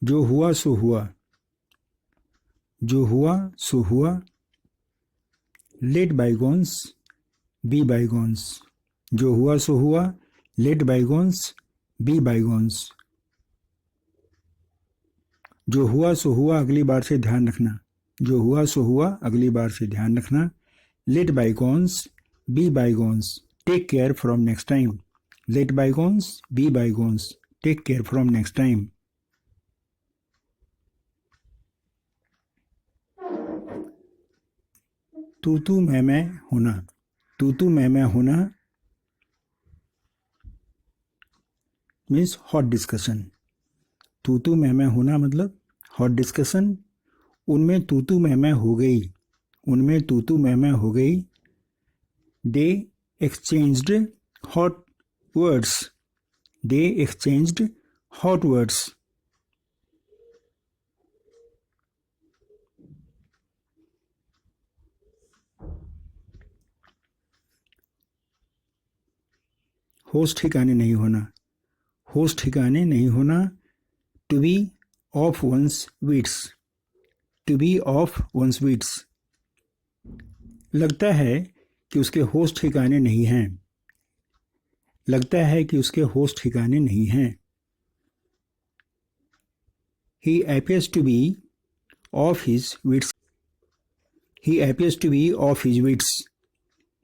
जो हुआ सो हुआ, जो हुआ सो हुआ। लेट बाईगॉन्स बी बाईगॉन्स, जो हुआ सो हुआ। Let bygones be bygones. जो हुआ सो हुआ अगली बार से ध्यान रखना, जो हुआ सो हुआ अगली बार से ध्यान रखना। Let bygones be bygones, take care from next time. Let bygones be bygones, take care from next time. तू तू मैं होना, तू तू मैं होना मीन्स हॉट डिस्कशन। तू तू मैं होना मतलब हॉट डिस्कशन। उनमें तू तू मैं हो गई, उनमें तू तू मैं हो गई। They exchanged hot words, they exchanged hot words. होश ठिकाने नहीं होना, होश ठिकाने नहीं होना। To be off one's wits, to be off one's wits. लगता है कि उसके होश ठिकाने नहीं हैं, लगता है कि उसके होश ठिकाने नहीं हैं। He appears to be off his wits, he appears to be off his wits,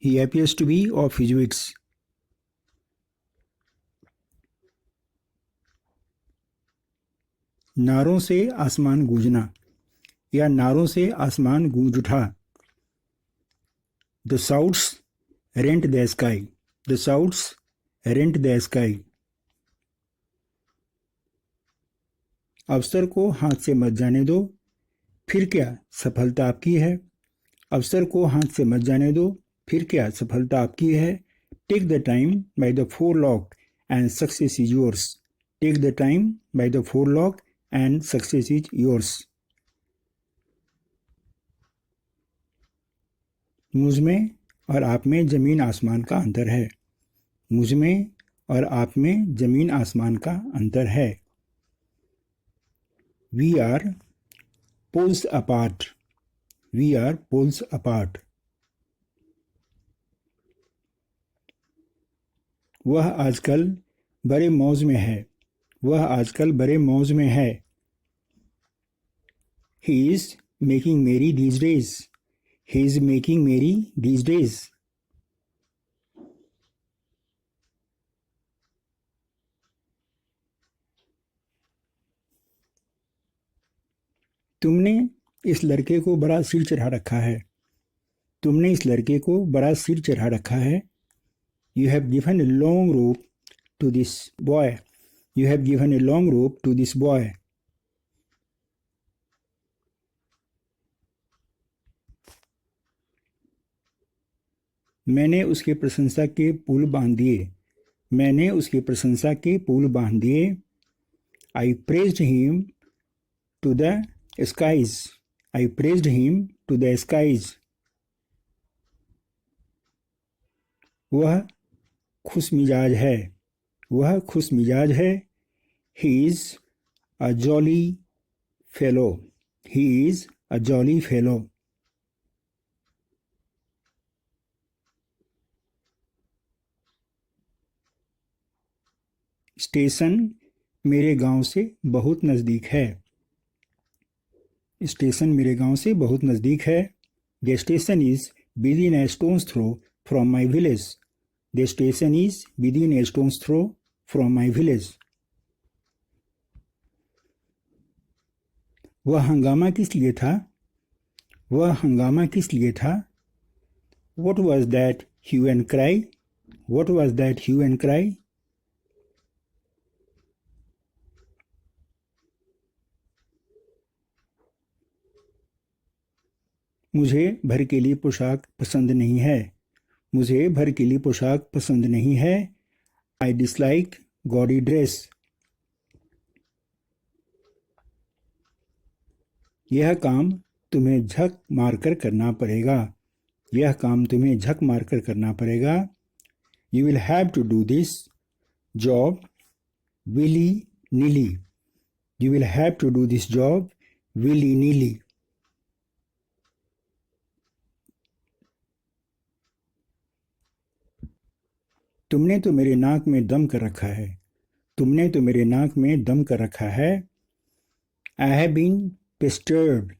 he appears to be off his wits। नारों से आसमान गूंजना या नारों से आसमान गूंज उठा। The shouts rent the sky, the shouts rent the sky। अवसर को हाथ से मत जाने दो, फिर क्या सफलता आपकी है। अवसर को हाथ से मत जाने दो, फिर क्या सफलता आपकी है। Take the time by the forelock and success is yours, take the time by the forelock and success is yours. मुझ में और आप में जमीन आसमान का अंतर है, मुझ में और आप में जमीन आसमान का अंतर है। We are poles apart, we are poles apart. वह आजकल बड़े मौज में है, वह आजकल बड़े मौज में है। ही इज मेकिंग मेरी these days, he is making मेरी दीज डेज। तुमने इस लड़के को बड़ा सिर चढ़ा रखा है, तुमने इस लड़के को बड़ा सिर चढ़ा रखा है। You have given a long rope to this boy, you have given a long rope to this boy. मैंने उसकी प्रशंसा के पुल बांध दिए, मैंने उसकी प्रशंसा के पुल बांध दिए। I praised him to the skies, I praised him to the skies. वह खुश मिजाज है, वह खुश मिजाज है। He is a jolly fellow, he is a jolly fellow. Station मेरे गांव से बहुत नज़दीक है, स्टेशन मेरे गांव से बहुत नज़दीक है। The station is within a stone's throw from my village, the station is within a stone's throw from my village. वह हंगामा किस लिए था, वह हंगामा किस लिए था। What was that hue and cry, what was that hue and cry. मुझे भड़कीली पोशाक पसंद नहीं है, मुझे भड़कीली पोशाक पसंद नहीं है। I dislike gaudy dress. यह काम तुम्हें झक मारकर करना पड़ेगा, यह काम तुम्हें झक मारकर करना पड़ेगा। You will have to do this job willy nilly, You will have to do this job willy-nilly. तुमने तो मेरे नाक में दम कर रखा है. तुमने तो मेरे नाक में दम कर रखा है. I have been pestered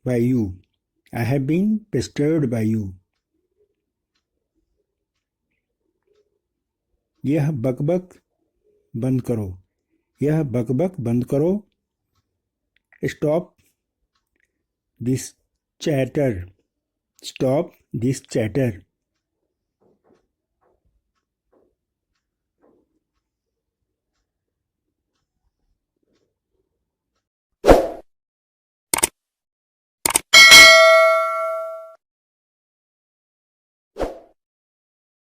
by you. I have been pestered by you. यह बकबक बंद करो. यह बकबक बंद करो. Stop this chatter. Stop this chatter.